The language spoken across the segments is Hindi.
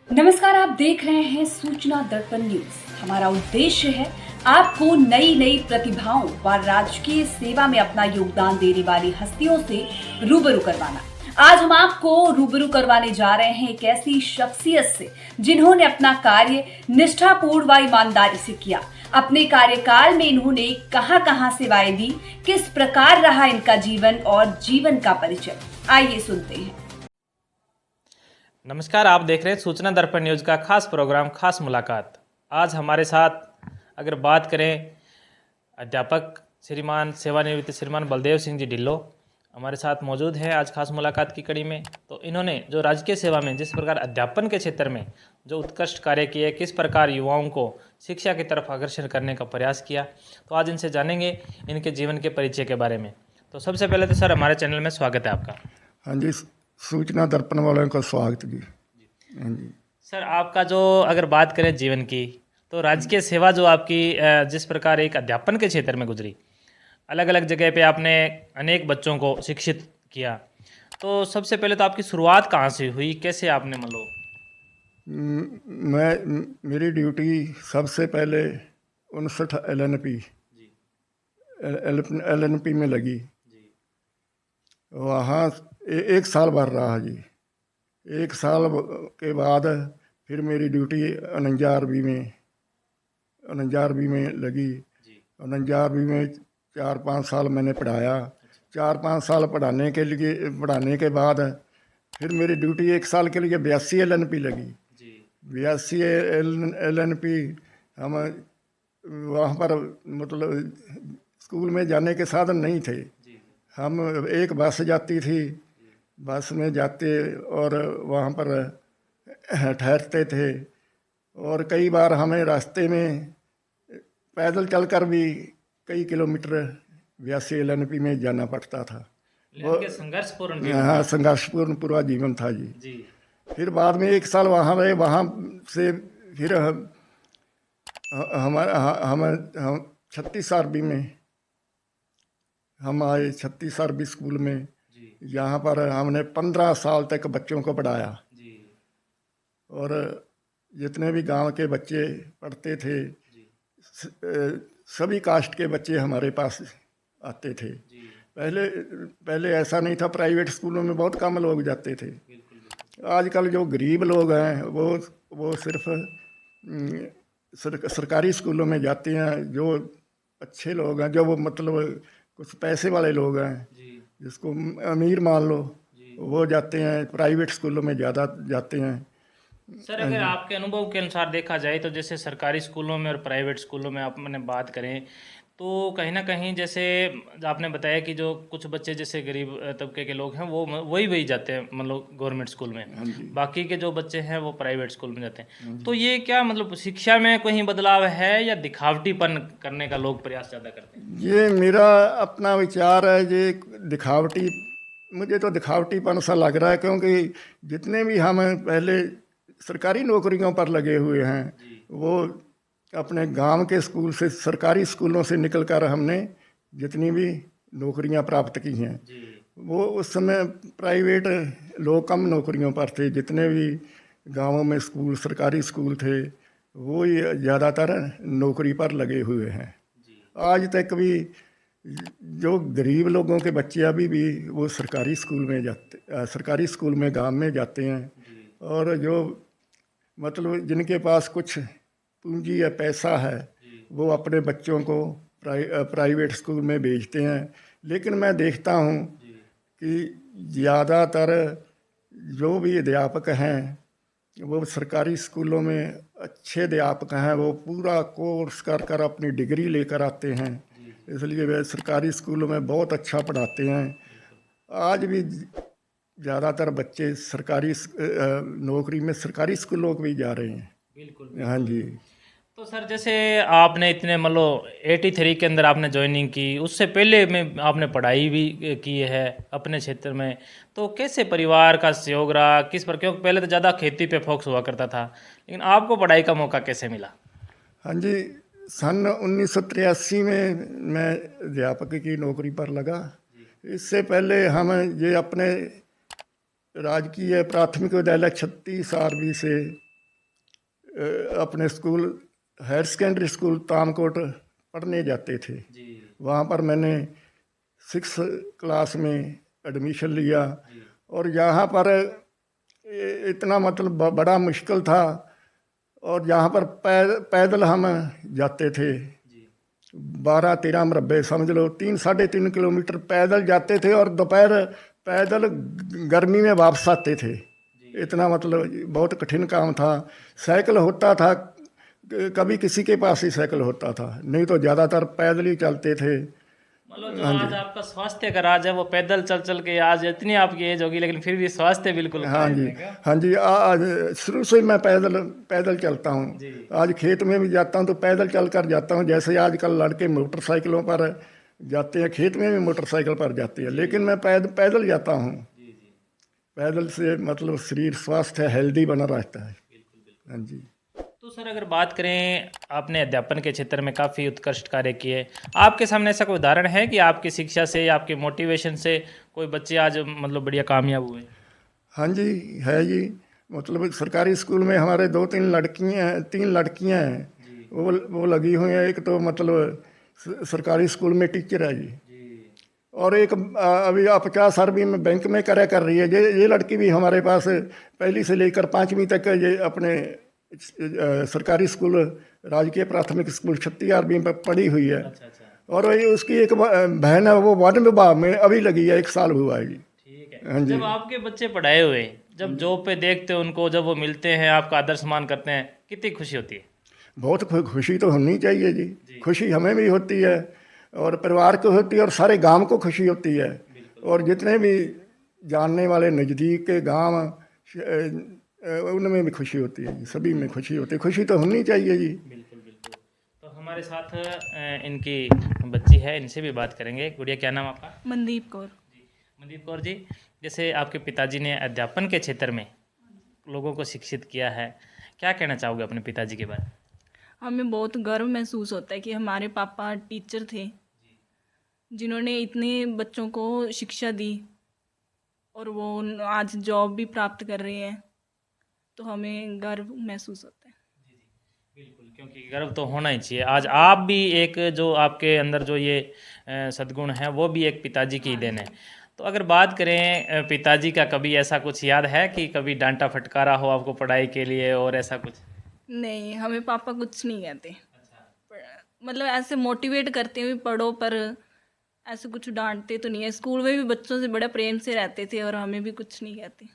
नमस्कार, आप देख रहे हैं सूचना दर्पण न्यूज। हमारा उद्देश्य है आपको नई नई प्रतिभाओं व राजकीय सेवा में अपना योगदान देने वाली हस्तियों से रूबरू करवाना। आज हम आपको रूबरू करवाने जा रहे हैं एक ऐसी शख्सियत से जिन्होंने अपना कार्य निष्ठापूर्ण व ईमानदारी से किया। अपने कार्यकाल में इन्होंने कहां सेवाएं दी, किस प्रकार रहा इनका जीवन और जीवन का परिचय, आइए सुनते हैं। नमस्कार, आप देख रहे हैं सूचना दर्पण न्यूज़ का खास प्रोग्राम खास मुलाकात। आज हमारे साथ अगर बात करें अध्यापक श्रीमान सेवानिवृत्त श्रीमान बलदेव सिंह जी ढिल्लो हमारे साथ मौजूद हैं आज खास मुलाकात की कड़ी में। तो इन्होंने जो राजकीय सेवा में जिस प्रकार अध्यापन के क्षेत्र में जो उत्कृष्ट कार्य किए, किस प्रकार युवाओं को शिक्षा की तरफ आकर्षण करने का प्रयास किया, तो आज इनसे जानेंगे इनके जीवन के परिचय के बारे में। तो सबसे पहले तो सर हमारे चैनल में स्वागत है आपका। हाँ जी, सूचना दर्पण वालों का स्वागत जी। हाँ जी सर, आपका जो अगर बात करें जीवन की, तो राजकीय सेवा जो आपकी जिस प्रकार एक अध्यापन के क्षेत्र में गुजरी, अलग अलग जगह पे आपने अनेक बच्चों को शिक्षित किया, तो सबसे पहले तो आपकी शुरुआत कहाँ से हुई, कैसे आपने मेरी ड्यूटी सबसे पहले 59 LNP में लगी। वहाँ एक साल भर रहा जी। एक साल के बाद फिर मेरी ड्यूटी 49 में लगी। 49 में 4-5 साल मैंने पढ़ाया। 4-5 साल पढ़ाने के बाद फिर मेरी ड्यूटी एक साल के लिए 82 LNP लगी। 82 LNP हम वहाँ पर मतलब स्कूल में जाने के साधन नहीं थे। हम एक बस जाती थी, बस में जाते और वहाँ पर ठहरते थे, और कई बार हमें रास्ते में पैदल चलकर भी कई किलोमीटर 82 LNP में जाना पड़ता था। वो संघर्षपूर्ण हाँ, संघर्षपूर्ण पूरा जीवन था जी। फिर बाद में एक साल वहाँ रहे। वहाँ से फिर हम 36 आरबी में हम आए। 36 आरबी स्कूल में, यहाँ पर हमने 15 साल तक बच्चों को पढ़ाया। और जितने भी गांव के बच्चे पढ़ते थे, सभी कास्ट के बच्चे हमारे पास आते थे। पहले ऐसा नहीं था। प्राइवेट स्कूलों में बहुत कम लोग जाते थे। आजकल जो गरीब लोग हैं वो सिर्फ सरकारी स्कूलों में जाते हैं। जो अच्छे लोग हैं, जो वो मतलब कुछ पैसे वाले लोग हैं, जिसको अमीर मान लो, वो जाते हैं प्राइवेट स्कूलों में ज़्यादा जाते हैं। सर, अगर आपके अनुभव के अनुसार देखा जाए तो जैसे सरकारी स्कूलों में और प्राइवेट स्कूलों में आप मैंने बात करें तो कहीं ना कहीं जैसे आपने बताया कि जो कुछ बच्चे जैसे गरीब तबके के लोग हैं वो वही जाते हैं मतलब गवर्नमेंट स्कूल में, बाकी के जो बच्चे हैं वो प्राइवेट स्कूल में जाते हैं। तो ये क्या मतलब शिक्षा में कोई बदलाव है या दिखावटीपन करने का लोग प्रयास ज़्यादा करते हैं? ये मेरा अपना विचार है। ये मुझे तो दिखावटीपन सा लग रहा है, क्योंकि जितने भी हम पहले सरकारी नौकरियों पर लगे हुए हैं, वो अपने गांव के स्कूल से, सरकारी स्कूलों से निकलकर हमने जितनी भी नौकरियां प्राप्त की हैं, वो उस समय प्राइवेट लोग कम नौकरियों पर थे। जितने भी गांवों में स्कूल, सरकारी स्कूल थे, वो ज़्यादातर नौकरी पर लगे हुए हैं। आज तक भी जो गरीब लोगों के बच्चे अभी भी वो सरकारी स्कूल में गांव में जाते हैं, और जो मतलब जिनके पास कुछ पूंजी या पैसा है, वो अपने बच्चों को प्राइवेट स्कूल में भेजते हैं। लेकिन मैं देखता हूँ कि ज़्यादातर जो भी अध्यापक हैं वो सरकारी स्कूलों में अच्छे अध्यापक हैं। वो पूरा कोर्स कर अपनी डिग्री लेकर आते हैं, इसलिए वे सरकारी स्कूलों में बहुत अच्छा पढ़ाते हैं। आज भी ज़्यादातर बच्चे सरकारी नौकरी में सरकारी स्कूलों को भी जा रहे हैं। बिल्कुल। हाँ जी। तो सर, जैसे आपने इतने मतलब 83 के अंदर आपने ज्वाइनिंग की, उससे पहले में आपने पढ़ाई भी की है अपने क्षेत्र में, तो कैसे परिवार का सहयोग रहा, किस पर, क्योंकि पहले तो ज़्यादा खेती पे फोकस हुआ करता था, लेकिन आपको पढ़ाई का मौका कैसे मिला? हाँ जी, सन 1983 में मैं अध्यापक की नौकरी पर लगा। इससे पहले हम ये अपने राजकीय प्राथमिक विद्यालय 36 आरबी से अपने स्कूल हायर सेकेंडरी स्कूल तामकोट पढ़ने जाते थे। वहाँ पर मैंने 6 क्लास में एडमिशन लिया और यहाँ पर इतना मतलब बड़ा मुश्किल था और यहाँ पर पैदल हम जाते थे 12-13 मुरब्बे समझ लो 3-3.5 किलोमीटर पैदल जाते थे और दोपहर पैदल गर्मी में वापस आते थे। इतना मतलब बहुत कठिन काम था। साइकिल होता था, कभी किसी के पास ही साइकिल होता था, नहीं तो ज़्यादातर पैदल ही चलते थे। मतलब जो आज आपका स्वास्थ्य का राज है वो पैदल चल चल के, आज इतनी आपकी एज होगी लेकिन फिर भी स्वास्थ्य बिल्कुल हाँ जी, हाँ जी। आज शुरू से मैं पैदल चलता हूँ। आज खेत में भी जाता हूँ तो पैदल चल कर जाता हूँ। जैसे आजकल लड़के मोटरसाइकिलों पर जाते हैं, खेत में भी मोटरसाइकिल पर जाते हैं, लेकिन मैं पैदल जाता हूँ। पैदल से मतलब शरीर स्वास्थ्य हेल्दी बना रहता है। हाँ जी। तो सर अगर बात करें, आपने अध्यापन के क्षेत्र में काफ़ी उत्कृष्ट कार्य किए, आपके सामने ऐसा कोई उदाहरण है कि आपकी शिक्षा से या आपके मोटिवेशन से कोई बच्चे आज मतलब बढ़िया कामयाब हुए? हाँ जी, है जी। मतलब सरकारी स्कूल में हमारे 3 लड़कियाँ हैं, वो लगी हुई हैं। एक तो मतलब सरकारी स्कूल में टीचर है जी, और एक अभी 50 में बैंक में कर रही है। ये लड़की भी हमारे पास पहली से लेकर 5वीं तक ये अपने सरकारी स्कूल राजकीय प्राथमिक स्कूल 36 में पढ़ी हुई है। और ये उसकी एक बहन है, वो 1 विभाग में अभी लगी है, 1 साल हुआ है जी। ठीक है। जब आपके बच्चे पढ़ाए हुए, जब जॉब पे देखते हो उनको, जब वो मिलते हैं, आपका आदर सम्मान करते हैं, कितनी खुशी होती है? बहुत खुशी तो होनी चाहिए जी। खुशी हमें भी होती है और परिवार को होती है और सारे गांव को खुशी होती है। और जितने भी जानने वाले नज़दीक के गांव उनमें भी खुशी होती है जी, सभी में खुशी होती है। खुशी तो होनी चाहिए जी। बिल्कुल बिल्कुल। तो हमारे साथ इनकी बच्ची है, इनसे भी बात करेंगे। गुड़िया, क्या नाम आपका? मनदीप कौर। मनदीप कौर जी, जैसे आपके पिताजी ने अध्यापन के क्षेत्र में लोगों को शिक्षित किया है, क्या कहना चाहोगे अपने पिताजी के बारे में? हमें बहुत गर्व महसूस होता है कि हमारे पापा टीचर थे जिन्होंने इतने बच्चों को शिक्षा दी और वो आज जॉब भी प्राप्त कर रहे हैं, तो हमें गर्व महसूस होता है। बिल्कुल, क्योंकि गर्व तो होना ही चाहिए। आज आप भी एक, जो आपके अंदर जो ये सद्गुण है, वो भी एक पिताजी की देन है। तो अगर बात करें पिताजी का, कभी ऐसा कुछ याद है कि कभी डांटा फटकारा हो आपको पढ़ाई के लिए और ऐसा कुछ? नहीं, हमें पापा कुछ नहीं कहते। मतलब ऐसे मोटिवेट करते हैं भी पढ़ो, पर ऐसे कुछ डांटते तो नहीं है। स्कूल में भी बच्चों से बड़ा प्रेम से रहते थे और हमें भी कुछ नहीं कहते।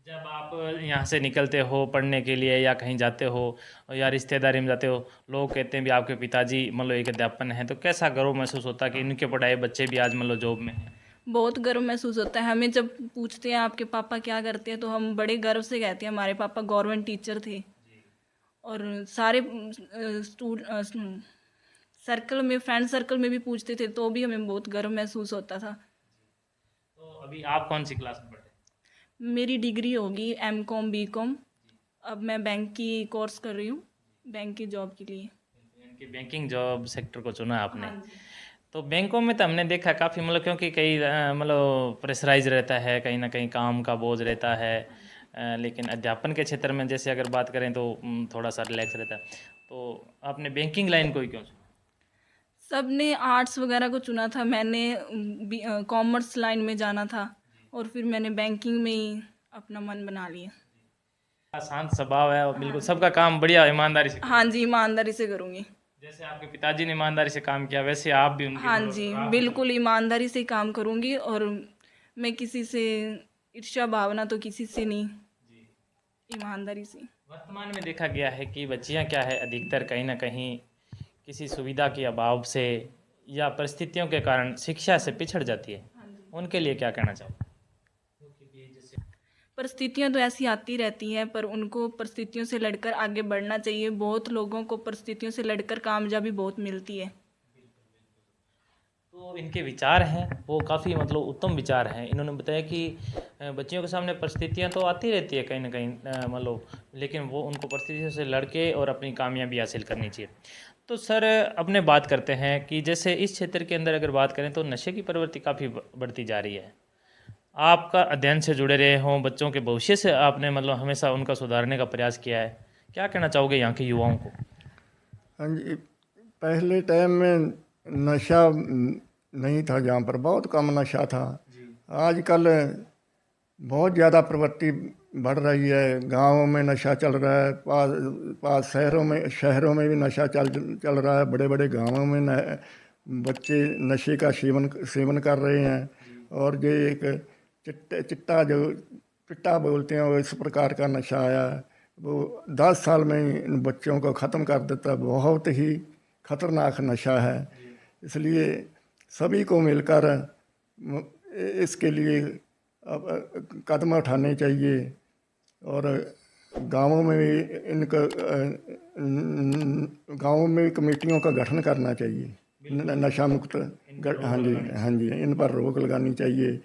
जब आप यहाँ से निकलते हो पढ़ने के लिए या कहीं जाते हो या रिश्तेदारी में जाते हो, लोग कहते हैं भी आपके पिताजी मतलब एक अध्यापन है, तो कैसा गर्व महसूस होता है कि इनके पढ़ाए बच्चे भी आज मतलब जॉब में हैं? बहुत गर्व महसूस होता है हमें। जब पूछते हैं आपके पापा क्या करते हैं, तो हम बड़े गर्व से कहते हैं हमारे पापा गवर्नमेंट टीचर थे। और सारे सर्कल में, फ्रेंड सर्कल में भी पूछते थे तो भी हमें बहुत गर्व महसूस होता था। तो अभी आप कौन सी क्लास में पढ़े? मेरी डिग्री होगी M.Com B.Com। अब मैं बैंक की कोर्स कर रही हूँ, बैंक की जॉब के लिए। यानी कि बैंकिंग जॉब सेक्टर को चुना आपने। तो बैंकों में तो हमने देखा काफ़ी मतलब, क्योंकि कई मतलब प्रेशराइज रहता है, कहीं ना कहीं काम का बोझ रहता है, लेकिन अध्यापन के क्षेत्र में जैसे अगर बात करें तो थोड़ा सा रिलैक्स रहता है। तो आपने बैंकिंग लाइन को ही क्यों चुना? सब ने आर्ट्स वगैरह को चुना था, मैंने कॉमर्स लाइन में जाना था और फिर मैंने बैंकिंग में ही अपना मन बना लिया। शांत स्वभाव है और बिल्कुल सबका काम बढ़िया ईमानदारी से। हाँ जी, ईमानदारी से करूँगी। जैसे आपके पिताजी ने ईमानदारी से काम किया, वैसे आप भी उनके हाँ जी, बिल्कुल ईमानदारी से काम करूँगी और मैं किसी से ईर्ष्या भावना तो किसी से नहीं, ईमानदारी से। वर्तमान में देखा गया है कि बच्चियां क्या है, अधिकतर कहीं ना कहीं किसी सुविधा के अभाव से या परिस्थितियों के कारण शिक्षा से पिछड़ जाती है, उनके लिए क्या कहना चाहोगे? परिस्थितियाँ तो ऐसी आती रहती हैं, पर उनको परिस्थितियों से लड़कर आगे बढ़ना चाहिए। बहुत लोगों को परिस्थितियों से लड़कर कामयाबी बहुत मिलती है। तो इनके विचार हैं वो काफ़ी मतलब उत्तम विचार हैं। इन्होंने बताया कि बच्चियों के सामने परिस्थितियां तो आती रहती है कहीं ना कहीं मतलब, लेकिन वो उनको परिस्थितियों से लड़के और अपनी कामयाबी हासिल करनी चाहिए। तो सर अपने बात करते हैं कि जैसे इस क्षेत्र के अंदर अगर बात करें तो नशे की प्रवृत्ति काफ़ी बढ़ती जा रही है। आपका अध्ययन से जुड़े रहे हों, बच्चों के भविष्य से आपने मतलब हमेशा उनका सुधारने का प्रयास किया है, क्या कहना चाहोगे यहाँ के युवाओं को? हाँ जी, पहले टाइम में नशा नहीं था, जहाँ पर बहुत कम नशा था। आजकल बहुत ज़्यादा प्रवृत्ति बढ़ रही है। गांवों में नशा चल रहा है, पास शहरों में भी नशा चल रहा है। बड़े बड़े गांवों में बच्चे नशे का सेवन कर रहे हैं। और ये एक चिट्टा बोलते हैं, वो इस प्रकार का नशा आया है, वो 10 साल में इन बच्चों को ख़त्म कर देता है। बहुत ही खतरनाक नशा है। इसलिए सभी को मिलकर इसके लिए अब कदम उठाने चाहिए और गांवों में भी गांवों में भी कमेटियों का गठन करना चाहिए, नशा मुक्त। हाँ जी, इन पर रोक लगानी चाहिए।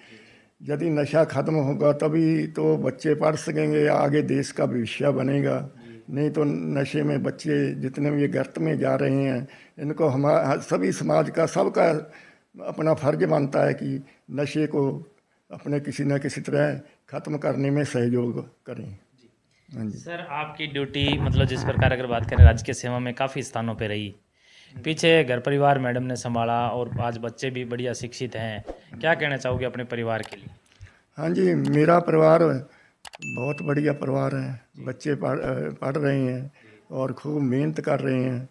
यदि नशा ख़त्म होगा तभी तो बच्चे पढ़ सकेंगे, आगे देश का भविष्य बनेगा। नहीं तो नशे में बच्चे जितने भी गर्त में जा रहे हैं, इनको सभी समाज का, सबका अपना फ़र्ज बनता है कि नशे को अपने किसी न किसी तरह ख़त्म करने में सहयोग करें। हाँ जी सर, आपकी ड्यूटी मतलब जिस प्रकार अगर बात करें राज्य की सेवा में काफ़ी स्थानों पे रही, पीछे घर परिवार मैडम ने संभाला और आज बच्चे भी बढ़िया शिक्षित हैं। क्या कहना चाहोगे अपने परिवार के लिए? हाँ जी, मेरा परिवार बहुत बढ़िया परिवार है। बच्चे पढ़ रहे हैं और खूब मेहनत कर रहे हैं।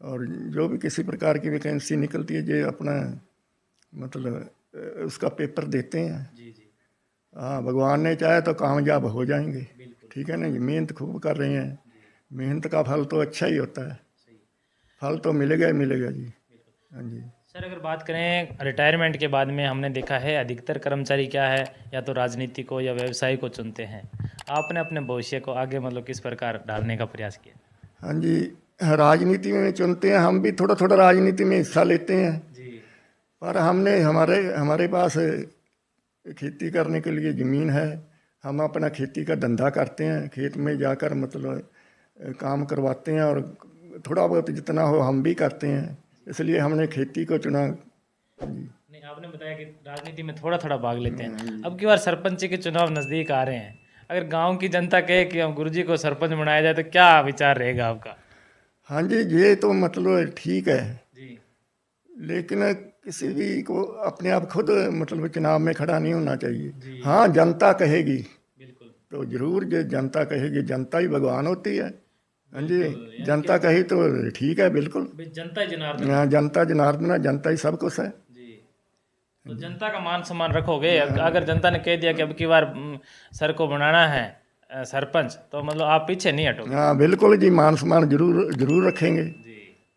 और जो भी किसी प्रकार की वैकेंसी निकलती है, जो अपना मतलब उसका पेपर देते हैं। हाँ, भगवान ने चाहे तो कामयाब हो जाएंगे। ठीक है ना जी, मेहनत खूब कर रहे हैं। मेहनत का फल तो अच्छा ही होता है, फल तो मिलेगा ही मिलेगा जी। हाँ जी सर, अगर बात करें रिटायरमेंट के बाद में, हमने देखा है अधिकतर कर्मचारी क्या है, या तो राजनीति को या व्यवसाय को चुनते हैं। आपने अपने भविष्य को आगे मतलब किस प्रकार डालने का प्रयास किया? हाँ जी, राजनीति में चुनते हैं। हम भी थोड़ा थोड़ा राजनीति में हिस्सा लेते हैं जी। पर हमारे पास खेती करने के लिए ज़मीन है। हम अपना खेती का धंधा करते हैं, खेत में जाकर मतलब काम करवाते हैं और थोड़ा बहुत जितना हो हम भी करते हैं। इसलिए हमने खेती को चुना। नहीं, आपने बताया कि राजनीति में थोड़ा थोड़ा भाग लेते हैं। अब की बार सरपंच के चुनाव नज़दीक आ रहे हैं, अगर गांव की जनता कहे कि हम गुरुजी को सरपंच बनाया जाए तो क्या विचार रहेगा आपका? हाँ जी, ये तो मतलब ठीक है जी, लेकिन किसी भी को अपने आप खुद मतलब चुनाव में खड़ा नहीं होना चाहिए। हाँ, जनता कहेगी बिल्कुल तो जरूर, जो जनता कहेगी, जनता ही भगवान होती है। हाँ जी, जनता कही तो ठीक है, बिल्कुल। जनता जनार्दन। हाँ, जनता जनार्दन है, जनता ही सब कुछ है जी, तो जनता का मान सम्मान रखोगे? अगर जनता ने कह दिया कि अब की बार सर को बनाना है सरपंच, तो मतलब आप पीछे नहीं हटोगे? हाँ बिल्कुल जी, मान सम्मान जरूर रखेंगे। जी,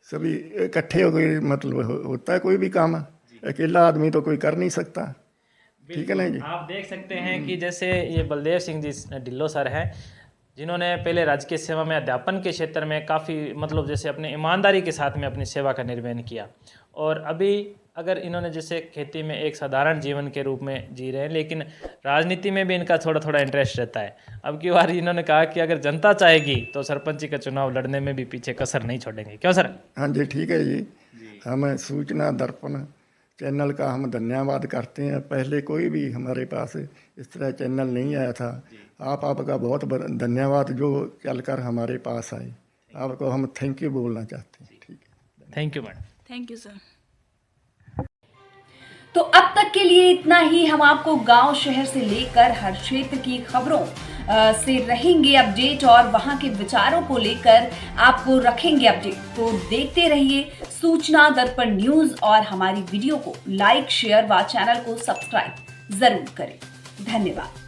सभी इकट्ठे हो गए, मतलब होता है कोई भी काम, अकेला आदमी तो कोई कर नहीं सकता। ठीक है ना जी। आप देख सकते हैं कि जैसे ये बलदेव सिंह जी ढिल्लो सर हैं, जिन्होंने पहले राजकीय सेवा में अध्यापन के क्षेत्र में काफ़ी मतलब जैसे अपने ईमानदारी के साथ में अपनी सेवा का निर्वहन किया, और अभी अगर इन्होंने जैसे खेती में एक साधारण जीवन के रूप में जी रहे हैं, लेकिन राजनीति में भी इनका थोड़ा थोड़ा इंटरेस्ट रहता है। अब की बार इन्होंने कहा कि अगर जनता चाहेगी तो सरपंची का चुनाव लड़ने में भी पीछे कसर नहीं छोड़ेंगे। क्यों सर? हाँ जी, ठीक है जी। हम सूचना दर्पण चैनल का हम धन्यवाद करते हैं। पहले कोई भी हमारे पास इस तरह चैनल नहीं आया था। आपका बहुत धन्यवाद जो चलकर हमारे पास आए। आपको हम थैंक यू बोलना चाहते हैं। ठीक है, thank you madam. Thank you sir. तो अब तक के लिए इतना ही। हम आपको गांव शहर से लेकर हर क्षेत्र की खबरों से रहेंगे अपडेट और वहां के विचारों को लेकर आपको रखेंगे अपडेट। तो देखते रहिए सूचना दर्पण न्यूज और हमारी वीडियो को लाइक, शेयर व चैनल को सब्सक्राइब जरूर करें। धन्यवाद।